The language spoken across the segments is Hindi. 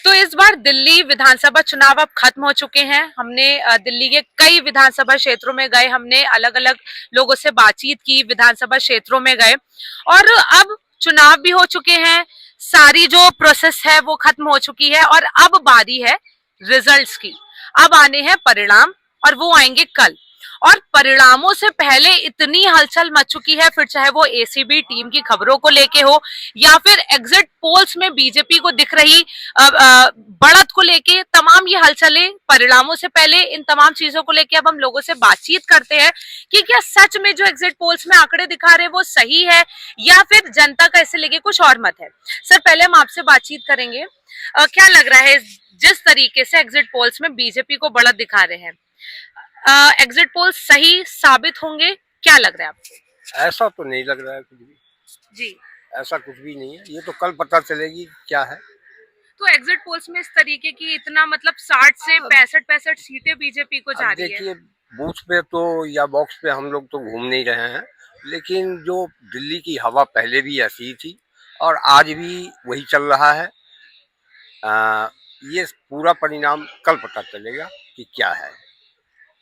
तो इस बार दिल्ली विधानसभा चुनाव अब खत्म हो चुके हैं। हमने दिल्ली के कई विधानसभा क्षेत्रों में गए, हमने अलग अलग लोगों से बातचीत की, विधानसभा क्षेत्रों में गए और अब चुनाव भी हो चुके हैं। सारी जो प्रोसेस है वो खत्म हो चुकी है और अब बारी है रिजल्ट्स की। अब आने हैं परिणाम और वो आएंगे कल। और परिणामों से पहले इतनी हलचल मच चुकी है, फिर चाहे वो एसीबी टीम की खबरों को लेके हो या फिर एग्जिट पोल्स में बीजेपी को दिख रही बढ़त को लेके, तमाम ये हलचलें परिणामों से पहले, इन तमाम चीजों को लेके अब हम लोगों से बातचीत करते हैं कि क्या सच में जो एग्जिट पोल्स में आंकड़े दिखा रहे हैं वो सही है या फिर जनता का ऐसे लेके कुछ और मत है। सर, पहले हम आपसे बातचीत करेंगे, क्या लग रहा है जिस तरीके से एग्जिट पोल्स में बीजेपी को बढ़त दिखा रहे हैं, एग्जिट पोल सही साबित होंगे? क्या लग रहा है आपको? ऐसा तो नहीं लग रहा है कुछ भी जी। ऐसा कुछ भी नहीं है, ये तो कल पता चलेगी क्या है। तो एग्जिट पोल्स में इस तरीके की इतना मतलब 60 से 65 सीटें बीजेपी को जा रही है। देखिए, बूथ पे तो या बॉक्स पे हम लोग तो घूम नहीं रहे हैं, लेकिन जो दिल्ली की हवा पहले भी ऐसी ही थी और आज भी वही चल रहा है। ये पूरा परिणाम कल पता चलेगा कि क्या है।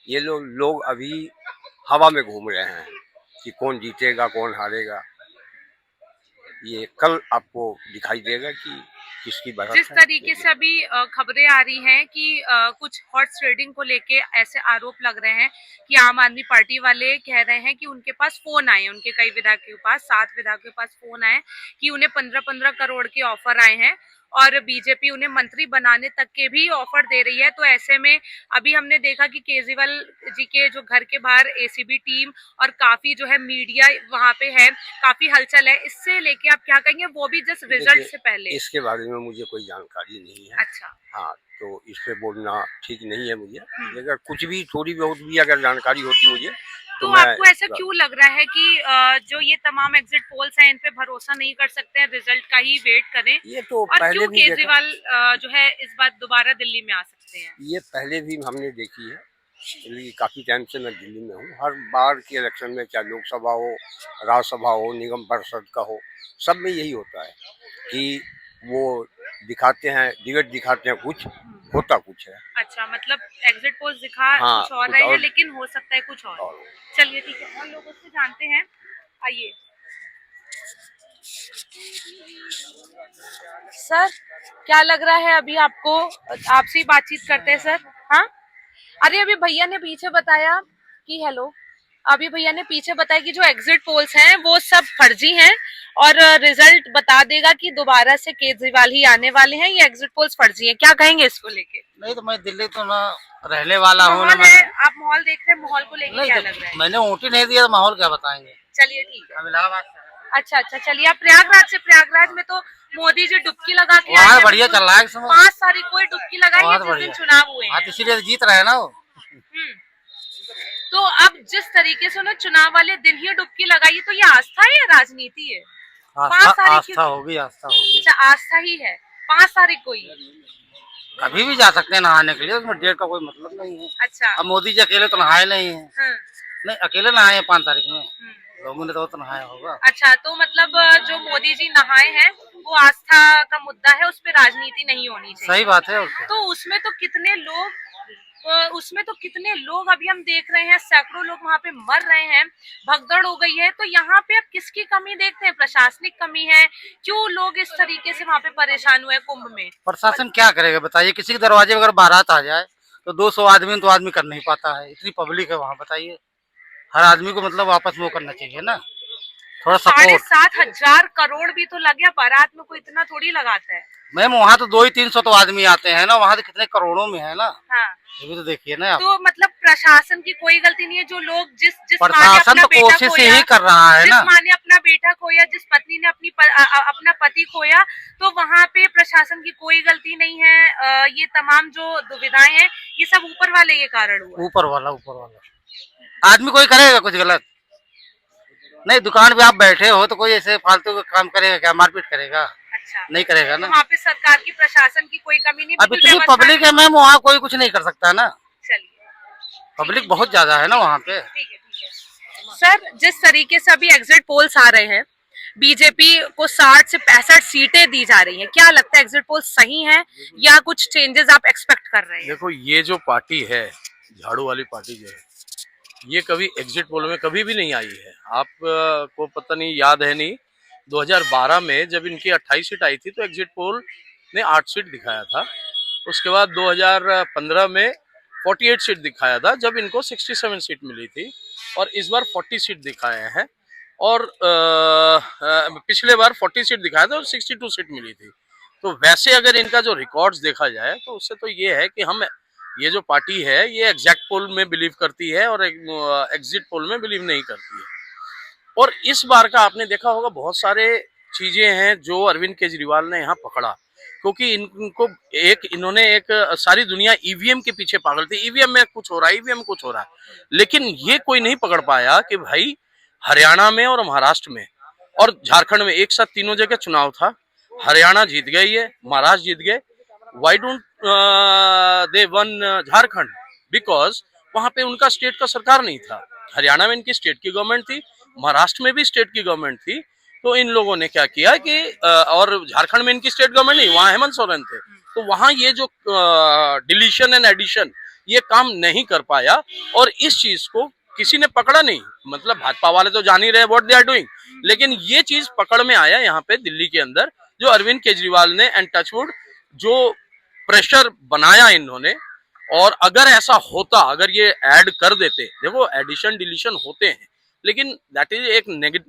ये लोग अभी हवा में घूम रहे हैं कि कौन जीतेगा कौन हारेगा, ये कल आपको दिखाई देगा कि किसकी बढ़त है। जिस तरीके से अभी खबरें आ रही हैं कि कुछ हॉर्स ट्रेडिंग को लेके ऐसे आरोप लग रहे हैं कि आम आदमी पार्टी वाले कह रहे हैं कि उनके पास फोन आए, उनके कई विधायकों के पास, 7 विधायकों के पास फोन आए कि उन्हें 15-15 करोड़ के ऑफर आए हैं और बीजेपी उन्हें मंत्री बनाने तक के भी ऑफर दे रही है। तो ऐसे में अभी हमने देखा कि केजरीवाल जी के जो घर के बाहर एसीबी टीम और काफी जो है मीडिया वहां पे है, काफी हलचल है। इससे लेके आप क्या कहेंगे, वो भी जस्ट रिजल्ट से पहले? इसके बारे में मुझे कोई जानकारी नहीं है। अच्छा। हाँ, तो इस पे बोलना ठीक नहीं है मुझे। अगर कुछ भी थोड़ी बहुत भी अगर जानकारी होती मुझे तो आपको ऐसा क्यों लग रहा है कि जो ये तमाम एग्जिट पोल्स हैं इन पे भरोसा नहीं कर सकते हैं, रिजल्ट का ही वेट करें? ये तो और पहले क्यों भी केजरीवाल जो है इस बार दोबारा दिल्ली में आ सकते हैं? ये पहले भी हमने देखी है। काफी टाइम से मैं दिल्ली में हूँ। हर बार के इलेक्शन में, चाहे लोकसभा हो, राज्यसभा हो, निगम परिषद का हो, सब में यही होता है कि वो दिखाते हैं, डिबेट दिखाते हैं, कुछ होता कुछ है। अच्छा, मतलब एग्जिट पोल्स दिखा कुछ और कुछ रहे हैं और, लेकिन हो सकता है कुछ और। चलिए ठीक है, और लोगों से जानते हैं, आइए। सर, क्या लग रहा है अभी आपको? आपसे ही बातचीत करते हैं सर। हाँ, अरे अभी भैया ने पीछे बताया कि हेलो, अभी भैया ने पीछे बताया कि जो एग्जिट पोल्स हैं वो सब फर्जी हैं और रिजल्ट बता देगा कि दोबारा से केजरीवाल ही आने वाले हैं। ये एग्जिट पोल्स फर्जी हैं, क्या कहेंगे इसको लेके? नहीं तो मैं दिल्ली तो ना रहने वाला हूँ ना। आप माहौल देख रहे हैं, माहौल को लेके क्या लग रहा है? मैंने वोट ही नहीं दिया तो माहौल क्या बताएंगे। चलिए ठीक है। हम इलाहाबाद से। अच्छा अच्छा, चलिए। आप प्रयागराज से? प्रयागराज में तो मोदी जी डुबकी लगा के आए हैं। बढ़िया चल रहा है 5 तारीख को डुबकी लगाई है जिस दिन चुनाव हुए हैं। इसीलिए जीत रहे हैं ना वो। तो अब जिस तरीके से उन्होंने चुनाव वाले दिन ही डुबकी लगाई, तो ये आस्था है या राजनीति है? आस्था होगी, आस्था होगी। अच्छा, आस्था ही है। 5 तारीख को ही कभी भी जा सकते हैं नहाने के लिए, उसमें डेट का कोई मतलब नहीं है। अच्छा। अब मोदी जी अकेले तो नहाए नहीं है। नहीं, अकेले नहाए 5 तारीख में, लोगों ने तो नहाया होगा। अच्छा, तो मतलब जो मोदी जी नहाए हैं वो आस्था का मुद्दा है, उस पर राजनीति नहीं होनी चाहिए। सही बात है। तो उसमें तो कितने लोग अभी हम देख रहे हैं, सैकड़ों लोग वहाँ पे मर रहे हैं, भगदड़ हो गई है। तो यहाँ पे अब किसकी कमी देखते हैं? प्रशासनिक कमी है? क्यों लोग इस तरीके से वहाँ पे परेशान हुए कुंभ में? प्रशासन क्या करेगा बताइए? किसी के दरवाजे अगर बारात आ जाए तो 200 आदमी तो आदमी कर नहीं पाता है, इतनी पब्लिक है वहाँ। बताइए, हर आदमी को मतलब वापस वो करना चाहिए ना, थोड़ा सपोर्ट। 7,500 करोड़ भी तो लग गया बारात में, कोई इतना थोड़ी लगाता है। मैम, वहाँ तो 200-300 तो आदमी आते हैं ना, वहाँ तो कितने करोड़ों में है ना। हाँ। ये भी तो देखिए ना आप। तो मतलब प्रशासन की कोई गलती नहीं है? जो लोग जिस प्रशासन तो कोशिश ही कर रहा है ना। जिस माँ ने अपना बेटा खोया, जिस पत्नी ने अपना पति खोया, तो वहाँ पे प्रशासन की कोई गलती नहीं है। ये तमाम जो दुविधाएं हैं, ये सब ऊपर वाले के कारण हुआ। ऊपर वाला आदमी कोई करेगा कुछ गलत? नहीं, दुकान पे आप बैठे हो तो कोई ऐसे फालतू का काम करेगा क्या? मारपीट करेगा? अच्छा, नहीं करेगा ना। वहाँ पे सरकार की, प्रशासन की कोई कमी नहीं। अब इतनी पब्लिक है मैम, वहाँ कोई कुछ नहीं कर सकता ना। चलिए, पब्लिक बहुत ज्यादा है ना वहाँ पे। ठीक है ठीक है। सर, जिस तरीके से अभी एग्जिट पोल्स आ रहे हैं, बीजेपी को 60 से 65 सीटें दी जा रही हैं, क्या लगता है एग्जिट पोल सही है या कुछ चेंजेस आप एक्सपेक्ट कर रहे हैं? देखो, ये जो पार्टी है, झाड़ू वाली पार्टी जो है, ये कभी एग्जिट पोल में कभी भी नहीं आई है। आप को पता नहीं, याद है नहीं, 2012 में जब इनकी 28 सीट आई थी तो एग्जिट पोल ने 8 सीट दिखाया था। उसके बाद 2015 में 48 सीट दिखाया था जब इनको 67 सीट मिली थी, और इस बार 40 सीट दिखाए हैं। और पिछले बार 40 सीट दिखाया था और 62 सीट मिली थी। तो वैसे अगर इनका जो रिकॉर्ड्स देखा जाए तो उससे तो ये है कि हम, ये जो पार्टी है ये एग्जैक्ट पोल में बिलीव करती है और एग्जिट पोल में बिलीव नहीं करती है। और इस बार का आपने देखा होगा, बहुत सारे चीजें हैं जो अरविंद केजरीवाल ने यहाँ पकड़ा, क्योंकि इनको इन्होंने एक, सारी दुनिया ईवीएम के पीछे पागल थी, ईवीएम में कुछ हो रहा है, ईवीएम कुछ हो रहा है, लेकिन ये कोई नहीं पकड़ पाया कि भाई हरियाणा में और महाराष्ट्र में और झारखंड में एक साथ तीनों जगह चुनाव था। हरियाणा जीत गई है, महाराष्ट्र जीत गए। Why don't they one Jharkhand? Because वहां पे उनका स्टेट का सरकार नहीं था। हरियाणा में इनकी स्टेट की गवर्नमेंट थी, महाराष्ट्र में भी स्टेट की गवर्नमेंट थी। तो इन लोगों ने क्या किया कि और झारखंड में इनकी स्टेट गवर्नमेंट नहीं, वहां हेमंत सोरेन थे, तो वहां ये जो डिलीशन एंड एडिशन ये काम नहीं कर पाया, और इस चीज को किसी ने पकड़ा नहीं। मतलब भाजपा वाले तो जान ही रहे व्हाट दे आर डूइंग, लेकिन ये चीज पकड़ में आया यहाँ पे दिल्ली के अंदर, जो अरविंद केजरीवाल ने एंड टचवुड जो प्रेशर बनाया इन्होंने। और अगर ऐसा होता, अगर ये ऐड कर देते, देखो एडिशन डिलीशन होते हैं, लेकिन दैट इज एक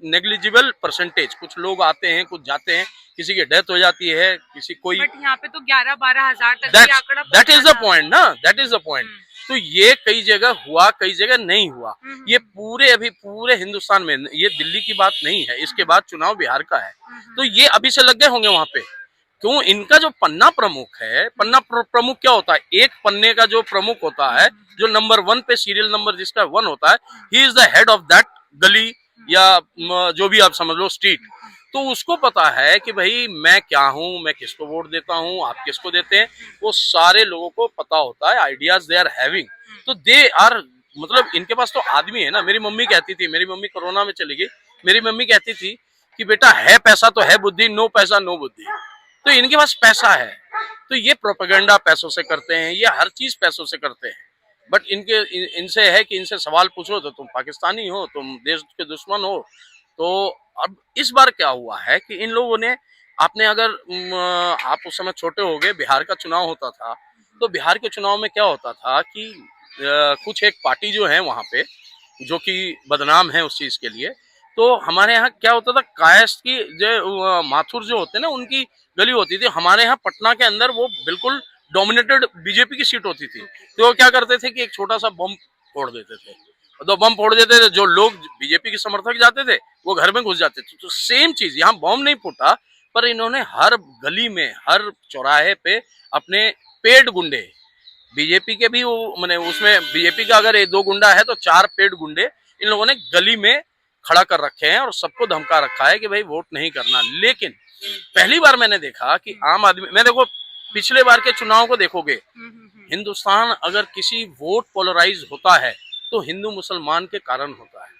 नेग्लिजिबल परसेंटेज। कुछ लोग आते हैं, कुछ जाते हैं, किसी की डेथ हो जाती है, किसी कोई, बट यहाँ पे तो 11-12 हजार तक भी आंकड़ा दैट इज द पहुंचा पॉइंट ना, दैट इज द पॉइंट। तो ये कई जगह हुआ, कई जगह नहीं हुआ। ये पूरे, अभी पूरे हिंदुस्तान में, ये दिल्ली की बात नहीं है, इसके बाद चुनाव बिहार का है। तो ये अभी से लग गए होंगे वहां पे। क्यों? इनका जो पन्ना प्रमुख है, पन्ना प्रमुख क्या होता है? एक पन्ने का जो प्रमुख होता है, जो नंबर 1 पे सीरियल नंबर जिसका 1 होता है, he is the head of that गली या जो भी आप समझ लो स्ट्रीट। तो उसको पता है कि भाई मैं क्या हूँ, मैं किसको वोट देता हूँ, आप किसको देते हैं, वो सारे लोगों को पता होता है। आइडियाज दे आर हैविंग, तो दे आर, मतलब इनके पास तो आदमी है ना। मेरी मम्मी कहती थी, मेरी मम्मी कोरोना में चली गई, मेरी मम्मी कहती थी कि बेटा है पैसा तो है बुद्धि, नो पैसा नो बुद्धि। तो इनके पास पैसा है, तो ये प्रोपेगेंडा पैसों से करते हैं, ये हर चीज पैसों से करते हैं। बट इनसे है कि इनसे सवाल पूछो तो तुम पाकिस्तानी हो, तुम देश के दुश्मन हो। तो अब इस बार क्या हुआ है कि इन लोगों ने, आपने अगर आप उस समय छोटे हो गए, बिहार का चुनाव होता था, तो बिहार के चुनाव में क्या होता था कि कुछ एक पार्टी जो है वहां पे, जो कि बदनाम है उस चीज के लिए। तो हमारे यहाँ क्या होता था, कायस्थ की जो माथुर जो होते ना, उनकी गली होती थी। हमारे यहाँ पटना के अंदर वो बिल्कुल डोमिनेटेड बीजेपी की सीट होती थी। तो वो क्या करते थे कि एक छोटा सा बम फोड़ देते थे, तो बम फोड़ देते थे, जो लोग बीजेपी के समर्थक जाते थे वो घर में घुस जाते थे। तो सेम चीज यहाँ, बम नहीं फूटा, पर इन्होंने हर गली में, हर चौराहे पे अपने पेड गुंडे, बीजेपी के भी वो, मैंने उसमें बीजेपी का अगर 2 गुंडा है तो 4 पेड गुंडे इन लोगों ने गली में खड़ा कर रखे हैं और सबको धमका रखा है कि भाई वोट नहीं करना। लेकिन पहली बार मैंने देखा कि आम आदमी, मैं देखो पिछले बार के चुनाव को देखोगे, हिंदुस्तान अगर किसी वोट पोलराइज होता है तो हिंदू मुसलमान के कारण होता है।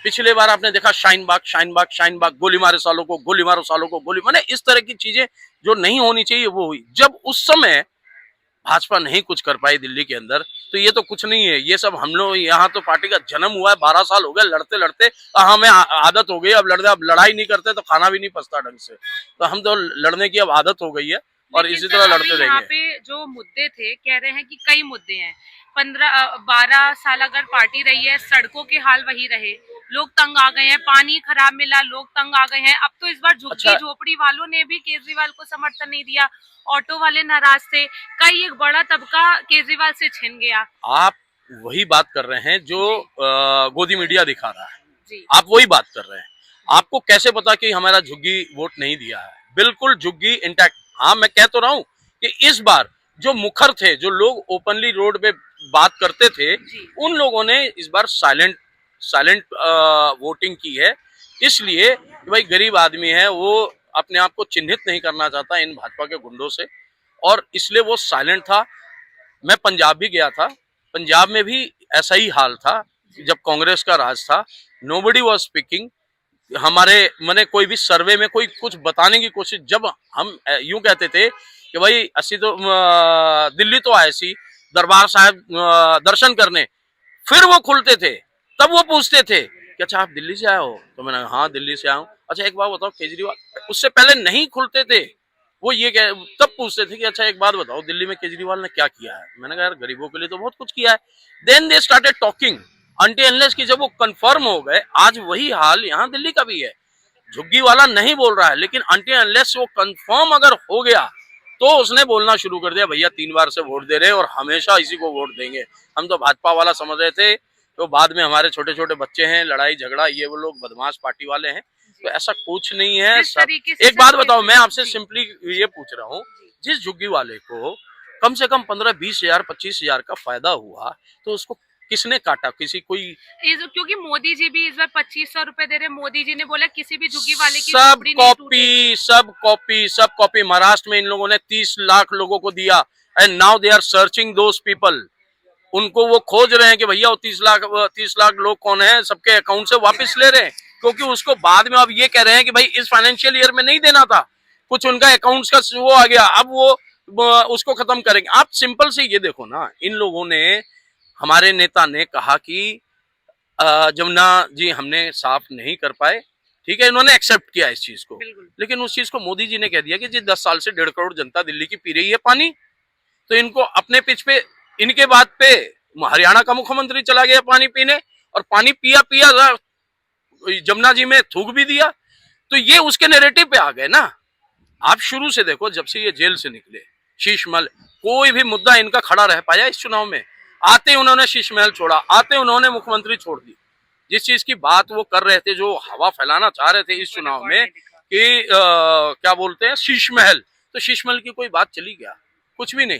पिछले बार आपने देखा शाहीन बाग, शाहीन बाग, शाहीन बाग, गोली मारे सालों को, गोली मारो सालों को, गोली, माने इस तरह की चीजें जो नहीं होनी चाहिए वो हुई। जब उस समय भाजपा नहीं कुछ कर पाई दिल्ली के अंदर, तो ये तो कुछ नहीं है। ये सब हम लोग यहाँ, तो पार्टी का जन्म हुआ है, 12 साल हो गए लड़ते लड़ते, हमें आदत हो गई अब लड़ते। अब लड़ाई नहीं करते तो खाना भी नहीं पचता ढंग से, तो हम तो लड़ने की अब आदत हो गई है और इसी तरह लड़ते रहेंगे। यहाँ पे जो मुद्दे थे, कह रहे हैं कि कई मुद्दे हैं। 15-12 साल अगर पार्टी रही है, सड़कों के हाल वही रहे, लोग तंग आ गए हैं, पानी खराब मिला, लोग तंग आ गए हैं। अब तो इस बार झुग्गी झोपड़ी वालों ने भी केजरीवाल को समर्थन नहीं दिया, ऑटो वाले नाराज थे, कई एक बड़ा तबका केजरीवाल से छिन गया। आप वही बात कर रहे हैं जो गोदी मीडिया दिखा रहा है जी। आप वही बात कर रहे हैं। आपको कैसे पता कि हमारा झुग्गी वोट नहीं दिया है? बिल्कुल झुग्गी इंटैक्ट। हाँ, मैं कह तो रहा हूँ कि इस बार जो मुखर थे, जो लोग ओपनली रोड पे बात करते थे, उन लोगों ने इस बार साइलेंट वोटिंग की है। इसलिए भाई गरीब आदमी है, वो अपने आप को चिन्हित नहीं करना चाहता इन भाजपा के गुंडों से, और इसलिए वो साइलेंट था। मैं पंजाब भी गया था, पंजाब में भी ऐसा ही हाल था जब कांग्रेस का राज था। नोबडी वाज स्पीकिंग, हमारे मैंने कोई भी सर्वे में कोई कुछ बताने की कोशिश, जब हम यूं कहते थे कि भाई अस्सी तो दिल्ली तो आए सी दरबार साहब दर्शन करने, फिर वो खुलते थे, तब वो पूछते थे कि अच्छा आप दिल्ली से आए हो, तो मैंने कहा हाँ दिल्ली से आया हूँ। अच्छा एक बात बताओ केजरीवाल, उससे पहले नहीं खुलते थे वो, ये कह तब पूछते थे कि अच्छा एक बात बताओ दिल्ली में केजरीवाल ने क्या किया है। मैंने कहा यार गरीबों के लिए तो बहुत कुछ किया है। Then they started talking until unless कि जब वो कंफर्म हो गए। आज वही हाल यहाँ दिल्ली का भी है, झुग्गी वाला नहीं बोल रहा है, लेकिन अनटिल अनलेस वो कंफर्म अगर हो गया तो उसने बोलना शुरू कर दिया भैया 3 बार से वोट दे रहे और हमेशा इसी को वोट देंगे। हम तो भाजपा वाला समझ रहे थे, तो बाद में हमारे छोटे छोटे बच्चे हैं, लड़ाई झगड़ा, ये वो लोग बदमाश पार्टी वाले हैं, तो ऐसा कुछ नहीं है। जिस सब तरीके से एक बात सब बताओ, मैं आपसे जी। सिंपली ये पूछ रहा हूँ, जिस झुग्गी वाले को कम से कम 15-20 हजार 25 हजार का फायदा हुआ, तो उसको किसने काटा? किसी कोई क्योंकि मोदी जी भी इस बार 2500 रुपए दे रहे, मोदी जी ने बोला किसी भी झुग्गी वाले की सब झोपड़ी नहीं टूटेगी। कॉपी, सब कॉपी, सब कॉपी। महाराष्ट्र में इन लोगों ने 30 लाख लोगों को दिया and now they are searching those people. उनको वो खोज रहे हैं कि भैया वो 30 लाख लोग कौन है, सबके अकाउंट से वापस ले रहे हैं, क्योंकि उसको बाद में अब ये कह रहे हैं कि भाई इस फाइनेंशियल ईयर में नहीं देना था, कुछ उनका अकाउंट्स का वो आ गया, अब वो उसको खत्म करेंगे। आप सिंपल से ये देखो ना, इन लोगों ने, हमारे नेता ने कहा कि जमुना जी हमने साफ नहीं कर पाए, ठीक है, इन्होंने एक्सेप्ट किया इस चीज को, लेकिन उस चीज को मोदी जी ने कह दिया कि जी 10 साल से 1.5 करोड़ जनता दिल्ली की पी रही है पानी, तो इनको अपने पिच पे, इनके बाद पे हरियाणा का मुख्यमंत्री चला गया पानी पीने, और पानी पिया पिया जमुना जी में थूक भी दिया, तो ये उसके नैरेटिव पे आ गए ना। आप शुरू से देखो, जब से ये जेल से निकले, शीश महल, कोई भी मुद्दा इनका खड़ा रह पाया इस चुनाव में? आते उन्होंने शीश महल छोड़ा, आते उन्होंने मुख्यमंत्री छोड़ दी। जिस चीज की बात वो कर रहे थे, जो हवा फैलाना चाह रहे थे इस चुनाव में कि क्या बोलते हैं शीश महल, तो शीश महल की कोई बात चली गया? कुछ भी नहीं।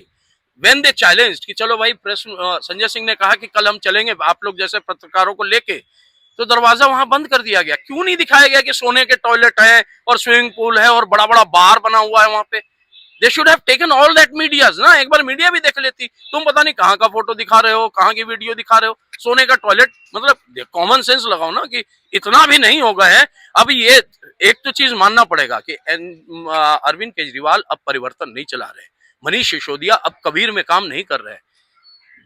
वेन दे चैलेंज कि चलो भाई प्रेस, संजय सिंह ने कहा कि कल हम चलेंगे आप लोग जैसे पत्रकारों को लेके, तो दरवाजा वहां बंद कर दिया गया। क्यों नहीं दिखाया गया कि सोने के टॉयलेट है और स्विमिंग पूल है और बड़ा बड़ा बार बना हुआ है वहां पे? They should have taken all that medias ना, एक बार मीडिया भी देख लेती। तुम पता नहीं कहाँ का फोटो दिखा रहे हो, कहाँ की वीडियो दिखा रहे हो, सोने का टॉयलेट, मतलब कॉमन सेंस लगाओ ना कि इतना भी नहीं होगा है। अब ये एक तो चीज मानना पड़ेगा कि अरविंद केजरीवाल अब परिवर्तन नहीं चला रहे, मनीष सिसोदिया अब कबीर में काम नहीं कर रहे।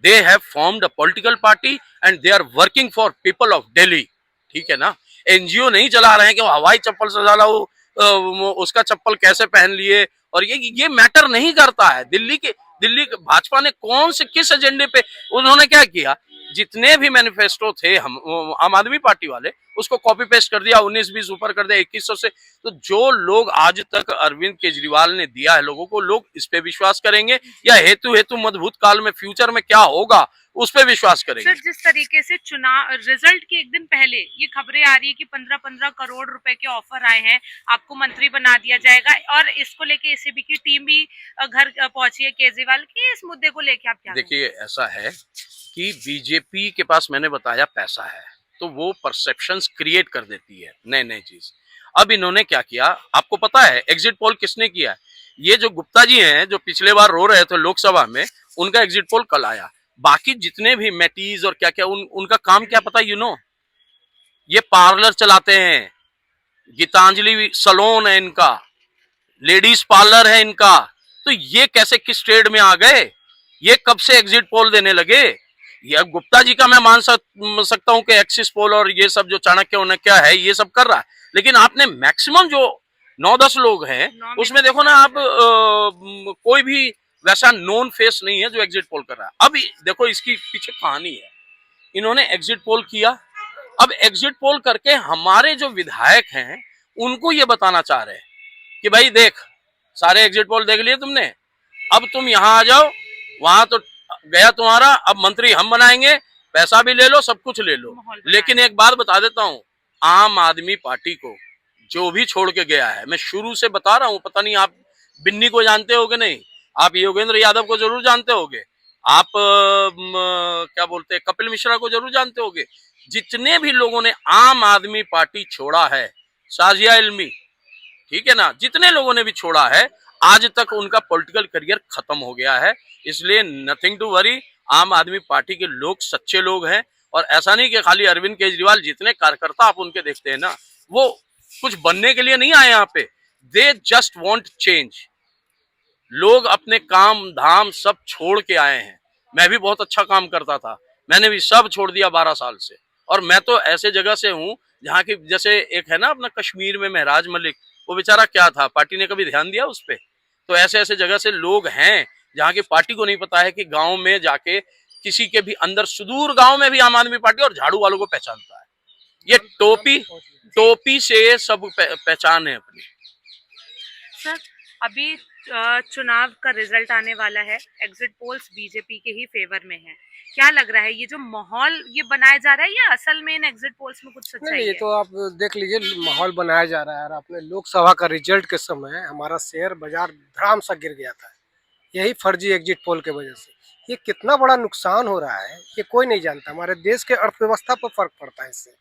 They have formed a political party and they are working for people of Delhi, ठीक है ना। एनजीओ नहीं चला रहे हैं कि वो हवाई चप्पल से डाला वो उसका चप्पल कैसे पहन लिए, और ये मैटर नहीं करता है। दिल्ली भाजपा ने कौन से किस एजेंडे पे, उन्होंने क्या किया, जितने भी मैनिफेस्टो थे हम आम आदमी पार्टी वाले, उसको कॉपी पेस्ट कर दिया, 19-20 ऊपर कर दिया 2100 से। तो जो लोग आज तक अरविंद केजरीवाल ने दिया है लोगों को, लोग इस पे विश्वास करेंगे या हेतु मजबूत काल में फ्यूचर में क्या होगा उस पे विश्वास करेंगे? सर, जिस तरीके से चुनाव रिजल्ट के एक दिन पहले ये खबरें आ रही है कि 15-15 करोड़ रुपए के ऑफर आए हैं, आपको मंत्री बना दिया जाएगा, और इसको लेके एसीबी की टीम भी घर पहुंची है केजरीवाल की, इस मुद्दे को लेके आप क्या देखिए, ऐसा है कि बीजेपी के पास मैंने बताया पैसा है, तो वो परसेप्शंस क्रिएट कर देती है नए नए चीज। अब इन्होंने क्या किया, आपको पता है एग्जिट पोल किसने किया है? ये जो गुप्ता जी हैं, जो पिछले बार रो रहे थे लोकसभा में, उनका एग्जिट पोल कल आया। बाकी जितने भी मैटीज और क्या क्या उनका काम क्या पता, ये पार्लर चलाते हैं, गीतांजलि सलोन है इनका, लेडीज पार्लर है इनका, तो ये कैसे किस ट्रेड में आ गए? ये कब से एग्जिट पोल देने लगे? ये गुप्ता जी का मैं मान सकता हूं कि एक्सिस पोल और ये सब जो चाणक्य उनक्या है ये सब कर रहा है, लेकिन आपने मैक्सिमम जो 9-10 लोग हैं उसमें देखो ना आप, कोई भी वैसा नोन फेस नहीं है जो एग्जिट पोल कर रहा है। अब देखो इसकी पीछे कहानी है, इन्होंने एग्जिट पोल किया, अब एग्जिट पोल करके हमारे जो विधायक हैं उनको ये बताना चाह रहे हैं कि भाई देख, सारे एग्जिट पोल देख लिए तुमने, अब तुम यहाँ आ जाओ, वहां तो गया तुम्हारा, अब मंत्री हम बनाएंगे, पैसा भी ले लो, सब कुछ ले लो। लेकिन एक बात बता देता हूँ, आम आदमी पार्टी को जो भी छोड़ के गया है, मैं शुरू से बता रहा हूँ, पता नहीं आप बिन्नी को जानते हो कि नहीं, आप योगेंद्र यादव को जरूर जानते होगे, आप क्या बोलते हैं कपिल मिश्रा को जरूर जानते होगे। जितने भी लोगों ने आम आदमी पार्टी छोड़ा है, शाजिया इल्मी, ठीक है ना, जितने लोगों ने भी छोड़ा है, आज तक उनका पॉलिटिकल करियर खत्म हो गया है। इसलिए नथिंग टू वरी, आम आदमी पार्टी के लोग सच्चे लोग हैं, और ऐसा नहीं कि खाली अरविंद केजरीवाल, जितने कार्यकर्ता आप उनके देखते हैं ना, वो कुछ बनने के लिए नहीं आए यहाँ पे, दे जस्ट वांट चेंज। लोग अपने काम धाम सब छोड़ के आए हैं। मैं भी बहुत अच्छा काम करता था, मैंने भी सब छोड़ दिया 12 साल से। और मैं तो ऐसे जगह से हूँ जहाँ की, जैसे एक है ना अपना कश्मीर में महराज मलिक, वो बेचारा क्या था, पार्टी ने कभी ध्यान दिया उस पे? तो ऐसे ऐसे जगह से लोग हैं जहाँ की पार्टी को नहीं पता है कि गांव में जाके किसी के भी अंदर सुदूर गांव में भी आम आदमी पार्टी और झाड़ू वालों को पहचानता है। ये टोपी टोपी से सब पहचान है अपनी। सर, अभी चुनाव का रिजल्ट आने वाला है, एग्जिट पोल्स बीजेपी के ही फेवर में है। क्या लग रहा है, ये जो माहौल ये बनाया जा रहा है या असल में इन एग्जिट पोल्स में कुछ सच्चाई नहीं, ये है? तो आप देख लीजिए माहौल बनाया जा रहा है। और आपने लोकसभा का रिजल्ट के समय हमारा शेयर बाजार धड़ाम सा गिर गया था, यही फर्जी एग्जिट पोल के वजह से। ये कितना बड़ा नुकसान हो रहा है ये कोई नहीं जानता। हमारे देश के अर्थव्यवस्था पर फर्क पड़ता है इससे।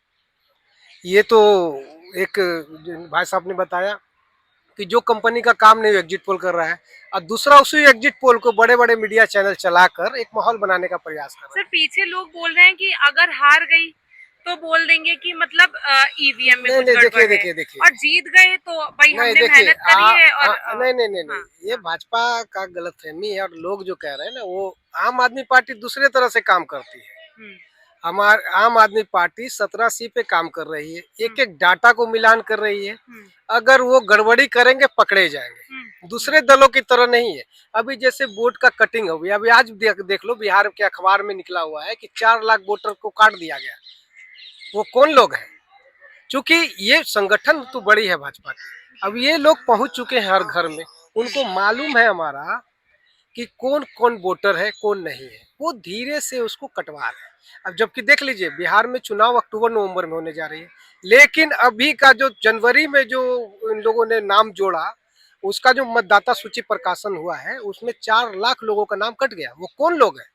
ये तो एक भाई साहब ने बताया कि जो कंपनी का काम नहीं एग्जिट पोल कर रहा है, और दूसरा उसी एग्जिट पोल को बड़े बड़े मीडिया चैनल चलाकर एक माहौल बनाने का प्रयास कर रहा है। सर, पीछे लोग बोल रहे हैं कि अगर हार गई तो बोल देंगे कि मतलब ईवीएम में कुछ गड़बड़ है, देखिए और जीत गए तो भाई हमने मेहनत करी है। और नहीं, ये भाजपा का गलतफहमी है। और लोग जो कह रहे हैं ना, वो आम आदमी पार्टी दूसरे तरह से काम करती है। हमारे आम आदमी पार्टी 17 सी पे काम कर रही है, एक एक डाटा को मिलान कर रही है। अगर वो गड़बड़ी करेंगे पकड़े जाएंगे, दूसरे दलों की तरह नहीं है। अभी जैसे वोट का कटिंग हो गई, अभी आज देख लो बिहार के अखबार में निकला हुआ है कि 4 लाख वोटर को काट दिया गया। वो कौन लोग हैं? क्योंकि ये संगठन तो बड़ी है भाजपा की, अब ये लोग पहुंच चुके हैं हर घर में, उनको मालूम है हमारा कि कौन कौन वोटर है कौन नहीं है। वो धीरे से उसको कटवा रहे हैं। अब जबकि देख लीजिए बिहार में चुनाव अक्टूबर नवंबर में होने जा रही है, लेकिन अभी का जो जनवरी में जो इन लोगों ने नाम जोड़ा, उसका जो मतदाता सूची प्रकाशन हुआ है उसमें 4 लाख लोगों का नाम कट गया। वो कौन लोग हैं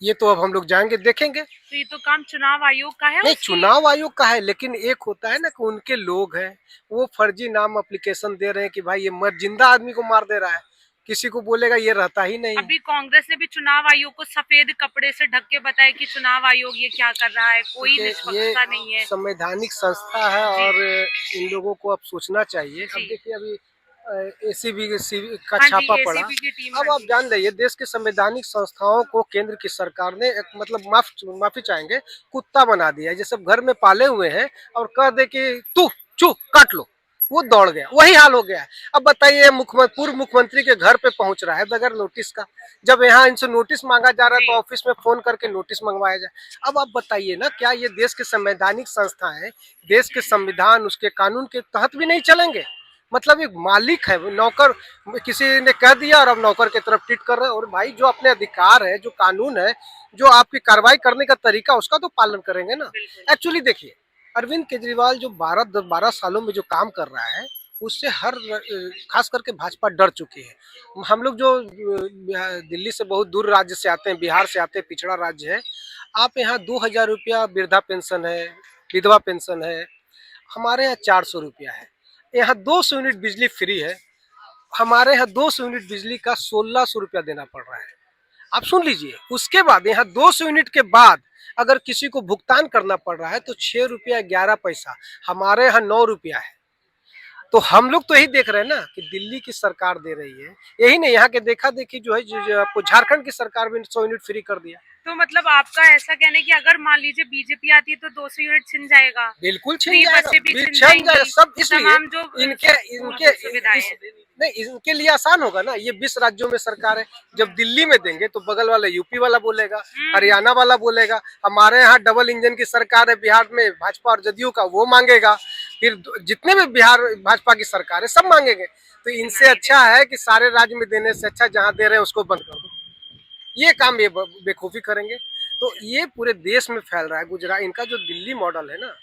ये तो अब हम लोग जाएंगे देखेंगे। तो ये तो काम चुनाव आयोग का है। नहीं, चुनाव आयोग का है, लेकिन एक होता है ना कि उनके लोग हैं, वो फर्जी नाम एप्लीकेशन दे रहे हैं कि भाई ये मर जिंदा आदमी को मार दे रहा है, किसी को बोलेगा ये रहता ही नहीं। अभी कांग्रेस ने भी चुनाव आयोग को सफेद कपड़े से ढक के बताया कि चुनाव आयोग ये क्या कर रहा है, कोई निष्पक्षता नहीं है। संवैधानिक संस्था है और इन लोगों को अब सोचना चाहिए। अब देखिए अभी एसीबी का छापा पड़ा। अब आप जान रहिए देश के संवैधानिक संस्थाओं को केंद्र की सरकार ने एक मतलब माफी चाहेंगे कुत्ता बना दिया है। जैसे घर में पाले हुए हैं और कह दे कि तू चुप काट लो, वो दौड़ गया, वही हाल हो गया है। अब बताइए पूर्व मुख्यमंत्री के घर पे पहुंच रहा है बगैर नोटिस का। जब यहाँ इनसे नोटिस मांगा जा रहा है तो ऑफिस में फोन करके नोटिस मंगवाया जाए। अब आप बताइए ना, क्या ये देश के संवैधानिक संस्था है, देश के संविधान उसके कानून के तहत भी नहीं चलेंगे? मतलब एक मालिक है, नौकर किसी ने कह दिया और अब नौकर की तरफ ट्रीट कर रहे हैं। और भाई जो अपने अधिकार है, जो कानून है, जो आपकी कार्रवाई करने का तरीका, उसका तो पालन करेंगे ना। एक्चुअली देखिए अरविंद केजरीवाल जो 12 सालों में जो काम कर रहा है, उससे खास करके भाजपा डर चुकी है। हम लोग जो दिल्ली से बहुत दूर राज्य से आते हैं, बिहार से आते हैं, पिछड़ा राज्य है। आप यहाँ 2000 रुपया वृद्धा पेंशन है, विधवा पेंशन है, हमारे यहाँ 400 रुपया है। यहाँ 200 यूनिट बिजली फ्री है, हमारे यहाँ 200 यूनिट बिजली का 1600 रुपया देना पड़ रहा है। आप सुन लीजिए, उसके बाद यहाँ 200 यूनिट के बाद अगर किसी को भुगतान करना पड़ रहा है तो 6 रुपया 11 पैसा, हमारे यहाँ 9 रुपया है। तो हम लोग तो यही देख रहे हैं ना कि दिल्ली की सरकार दे रही है, यही नहीं यहाँ के देखा देखी जो है, जो आपको झारखंड की सरकार भी 100 यूनिट फ्री कर दिया। तो मतलब आपका ऐसा कहना है कि अगर मान लीजिए बीजेपी आती है तो 200 यूनिट छिन जाएगा? बिल्कुल छिन फ्री जाएगा, बसें भी छिन छिन जाएगा सब। इसलिए तमाम जो इनके सुविधाएं नहीं, इनके लिए आसान होगा ना। ये 20 राज्यों में सरकार है, जब दिल्ली में देंगे तो बगल वाला यूपी वाला बोलेगा, हरियाणा वाला बोलेगा। हमारे यहाँ डबल इंजन की सरकार है बिहार में, भाजपा और जदयू का, वो मांगेगा। फिर जितने भी बिहार भाजपा की सरकार है सब मांगेंगे। तो इनसे अच्छा है कि सारे राज्य में देने से अच्छा जहाँ दे रहे हैं उसको बंद कर दो। ये काम ये बेखूफी करेंगे तो ये पूरे देश में फैल रहा है। गुजरात इनका जो दिल्ली मॉडल है ना,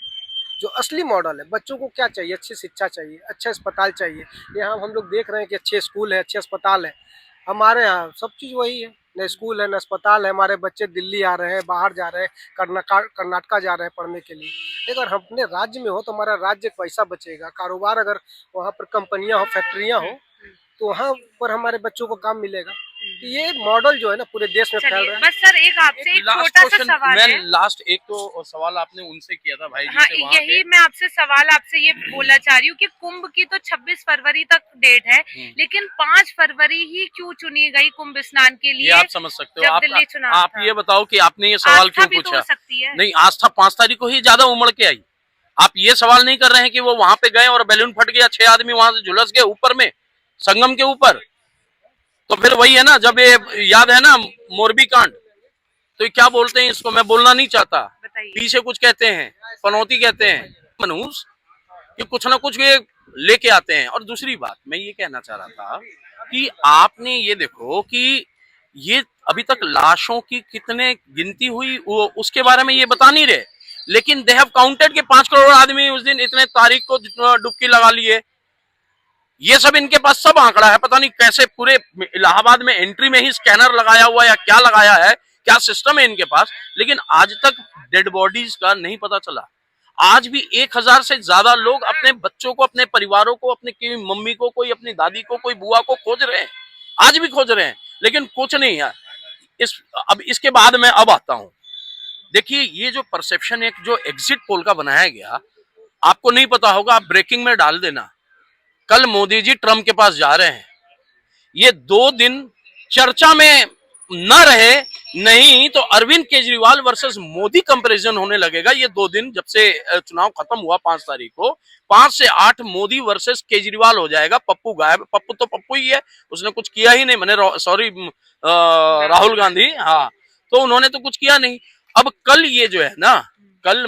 जो असली मॉडल है, बच्चों को क्या चाहिए? अच्छी शिक्षा चाहिए, अच्छा अस्पताल चाहिए। यहाँ हम लोग देख रहे हैं कि अच्छे स्कूल है, अच्छे अस्पताल है। हमारे यहाँ सब चीज़ वही है, न स्कूल है न अस्पताल है। हमारे बच्चे दिल्ली आ रहे हैं, बाहर जा रहे हैं, कर्नाटका जा रहे हैं पढ़ने के लिए। अगर हम अपने राज्य में हो तो हमारा राज्य पैसा बचेगा, कारोबार, अगर वहाँ पर कंपनियाँ हो, फैक्ट्रियाँ हो, तो वहाँ पर हमारे बच्चों को काम मिलेगा। तो ये मॉडल जो है ना पूरे देश में फैल चलिए, रहा है। बस सर एक आपसे एक लास्ट छोटा सा क्वेश्चन सवाल मैं है। लास्ट एक तो सवाल आपने उनसे किया था भाई जी हाँ, से वहाँ यही के। मैं आपसे सवाल आपसे ये बोलना चाह रही हूँ कि कुंभ की तो 26 फरवरी तक डेट है, लेकिन 5 फरवरी ही क्यों चुनी गई कुंभ स्नान के ये लिए? आप समझ सकते हो। जब दिल्ली चुनाव आप था। ये बताओ कि आपने ये सवाल आस्था क्यों भी तो हो पूछा? सकती है। नहीं, आस्था 5 तारीख को ही ज्यादा उमड़ के आई। आप ये सवाल नहीं कर रहे हैं कि वो वहां पे गए और बैलून फट गया, 6 आदमी वहां से झुलस गए ऊपर में, संगम के ऊपर। तो फिर वही है ना, जब ये याद है ना मोरबी कांड, तो ये क्या बोलते हैं इसको, मैं बोलना नहीं चाहता, बताइए। पीछे कुछ कहते हैं, पनौती कहते हैं, मनुष्य कि कुछ ना कुछ ये लेके आते हैं। और दूसरी बात मैं ये कहना चाह रहा था कि आपने ये देखो कि ये अभी तक लाशों की कितने गिनती हुई वो उसके बारे में ये बता नहीं रहे, लेकिन दे हैव काउंटेड के 5 करोड़ आदमी उस दिन इतने तारीख को डुबकी लगा लिए। ये सब इनके पास सब आंकड़ा है, पता नहीं कैसे पूरे इलाहाबाद में एंट्री में ही स्कैनर लगाया हुआ या क्या लगाया है, क्या सिस्टम है इनके पास, लेकिन आज तक डेड बॉडीज का नहीं पता चला। आज भी 1000 से ज्यादा लोग अपने बच्चों को, अपने परिवारों को, अपनी मम्मी को, कोई अपनी दादी को, कोई बुआ को खोज रहे हैं, आज भी खोज रहे हैं, लेकिन कुछ नहीं है। अब इसके बाद मैं अब आता हूं, देखिए ये जो परसेप्शन एक जो एग्जिट पोल का बनाया गया, आपको नहीं पता होगा, आप ब्रेकिंग में डाल देना, कल मोदी जी ट्रम्प के पास जा रहे हैं। ये 2 दिन चर्चा में न रहे नहीं तो अरविंद केजरीवाल वर्सेस मोदी कंपैरिजन होने लगेगा। ये 2 दिन जब से चुनाव खत्म हुआ 5 तारीख को, 5 से 8 मोदी वर्सेस केजरीवाल हो जाएगा। पप्पू गायब, पप्पू तो पप्पू ही है, उसने कुछ किया ही नहीं, मैंने सॉरी राहुल गांधी, हाँ, तो उन्होंने तो कुछ किया नहीं। अब कल ये जो है ना, कल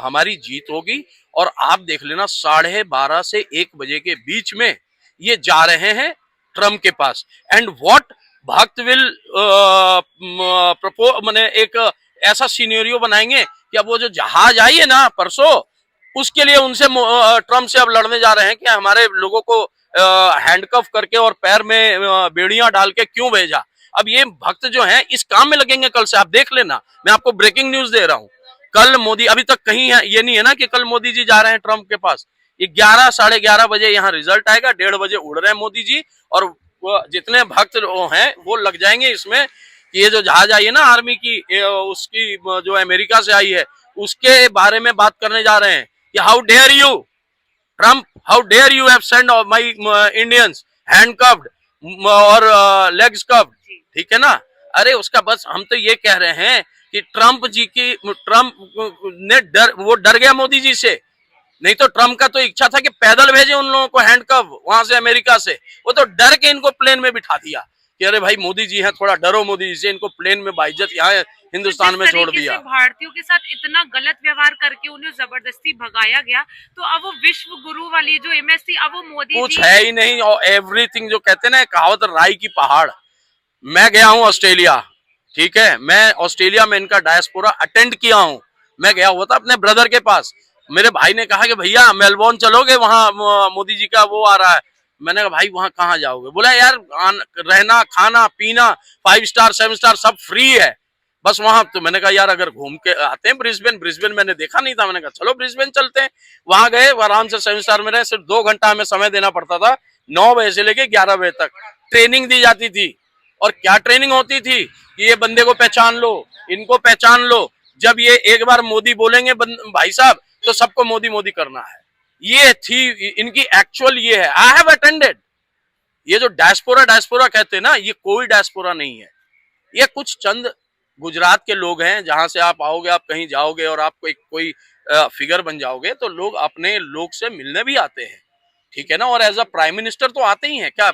हमारी जीत होगी और आप देख लेना 12:30 से 1 बजे के बीच में ये जा रहे हैं ट्रम्प के पास। एंड व्हाट भक्त विल मैंने एक ऐसा सिनेरियो बनाएंगे कि अब वो जो जहाज आई है ना परसों, उसके लिए उनसे ट्रम्प से अब लड़ने जा रहे हैं कि हमारे लोगों को हैंडकफ करके और पैर में बेड़ियां डाल के क्यों भेजा। अब ये भक्त जो हैं इस काम में लगेंगे कल से, आप देख लेना, मैं आपको ब्रेकिंग न्यूज दे रहा हूं। कल मोदी, अभी तक कहीं है ये नहीं है ना कि कल मोदी जी जा रहे हैं ट्रम्प के पास। 11 साढ़े 11 बजे यहाँ रिजल्ट आएगा, 1:30 बजे उड़ रहे हैं मोदी जी, और जितने भक्त हैं वो लग जाएंगे इसमें कि ये जो जहाज आई है ना आर्मी की, उसकी जो अमेरिका से आई है, उसके बारे में बात करने जा रहे हैं कि how dare you Trump, how dare you have send my Indians handcuffed और लेग्स कफ्ड, ठीक है ना। अरे उसका बस हम तो ये कह रहे हैं कि ट्रम्प ने वो डर गया मोदी जी से, नहीं तो ट्रम्प का तो इच्छा था कि पैदल भेजे उन लोगों को हैंडकफ वहां से अमेरिका से, वो तो डर के इनको प्लेन में बिठा दिया कि अरे भाई मोदी जी हैं, थोड़ा डरो मोदी जी से, इनको प्लेन में बाइज्जत यहाँ हिंदुस्तान में छोड़ दिया। भारतीयों के साथ इतना गलत व्यवहार करके उन्हें जबरदस्ती भगाया गया, तो अब वो विश्व गुरु वाली जो इमेज थी, अब वो मोदी कुछ है ही नहीं। और एवरीथिंग जो कहते हैं ना, कहावत राई की पहाड़। मैं गया हूँ ऑस्ट्रेलिया, ठीक है, मैं ऑस्ट्रेलिया में इनका डायस्पोरा अटेंड किया हूँ। मैं गया हुआ था अपने ब्रदर के पास, मेरे भाई ने कहा कि भैया मेलबोर्न चलोगे, वहां मोदी जी का वो आ रहा है। मैंने कहा भाई वहां कहाँ जाओगे? बोला यार रहना खाना पीना 5 स्टार 7 स्टार सब फ्री है, बस वहां। तो मैंने कहा यार अगर घूम के आते हैं ब्रिस्बेन मैंने देखा नहीं था, मैंने कहा चलो ब्रिस्बेन चलते हैं। वहां गए, आराम से 7 स्टार में रहे, सिर्फ 2 घंटा हमें समय देना पड़ता था, 9 बजे से लेके 11 बजे तक ट्रेनिंग दी जाती थी। और क्या ट्रेनिंग होती थी कि ये बंदे को पहचान लो, इनको पहचान लो, जब ये एक बार मोदी बोलेंगे भाई साहब तो सबको मोदी मोदी करना है। ये थी इनकी एक्चुअल, ये है। I have attended. ये जो डायस्पोरा कहते हैं ना, ये कोई डायस्पोरा नहीं है, ये कुछ चंद गुजरात के लोग हैं, जहां से आप आओगे, आप कहीं जाओगे और आप कोई फिगर बन जाओगे तो लोग अपने लोग से मिलने भी आते हैं, ठीक है ना। और एज अ प्राइम मिनिस्टर तो आते ही हैं। क्या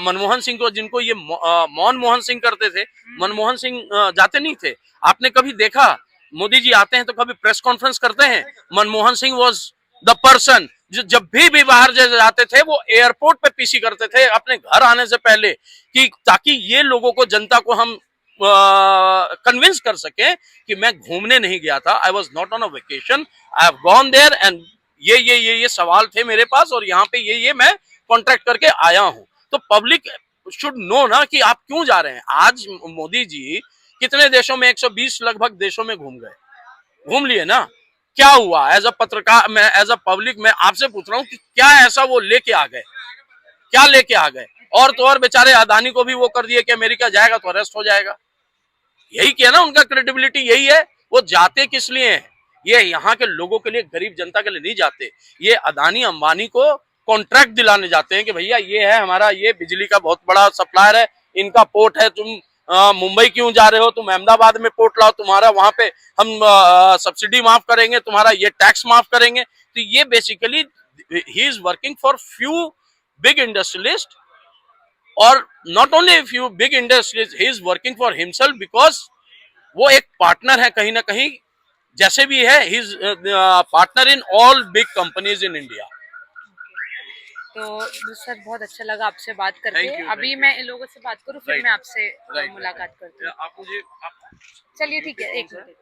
मनमोहन सिंह को, जिनको ये मनमोहन सिंह करते थे, मनमोहन सिंह जाते नहीं थे? आपने कभी देखा मोदी जी आते हैं तो कभी प्रेस कॉन्फ्रेंस करते हैं? Manmohan Singh was the person जो जब भी बाहर जाते थे वो एयरपोर्ट पे पीसी करते थे अपने घर आने से पहले, कि ताकि ये लोगों को, जनता को हम कन्विंस कर सके कि मैं घूमने नहीं गया था, I was not on a vacation, I have gone there and ये सवाल थे मेरे पास और यहाँ पे ये मैं कॉन्ट्रैक्ट करके आया हूँ। तो पब्लिक शुड नो ना कि आप क्यों जा रहे हैं। आज मोदी जी कितने देशों में, 120 लगभग देशों में घूम लिए ना। क्या हुआ? एज अ पत्रकार, मैं एज अ पब्लिक मैं आपसे पूछ रहा हूँ कि क्या ऐसा वो लेके आ गए? क्या लेके आ गए। और तो और बेचारे अदानी को भी वो कर दिए कि अमेरिका जाएगा तो अरेस्ट हो जाएगा। यही किया ना, उनका क्रेडिबिलिटी यही है। वो जाते किस लिए हैं? ये यहाँ के लोगों के लिए, गरीब जनता के लिए नहीं जाते। ये अदानी अंबानी को कॉन्ट्रैक्ट दिलाने जाते हैं कि भैया ये है हमारा, ये बिजली का बहुत बड़ा सप्लायर है, इनका पोर्ट है, तुम मुंबई क्यों जा रहे हो, तुम अहमदाबाद में पोर्ट लाओ, तुम्हारा वहां पे हम सब्सिडी माफ करेंगे, तुम्हारा ये टैक्स माफ करेंगे। तो ये basically he is working for few big industrialist, और not only few big industrialist, he is working for himself, because वो एक पार्टनर है कहीं ना कहीं, जैसे भी है he is partner in all big companies in India. तो सर बहुत अच्छा लगा आपसे बात करके। Thank you, अभी thank मैं इन लोगों से बात करूं, फिर Right. मैं आपसे Right, मुलाकात करती हूँ। आप मुझे चलिए ठीक है, एक मिनट।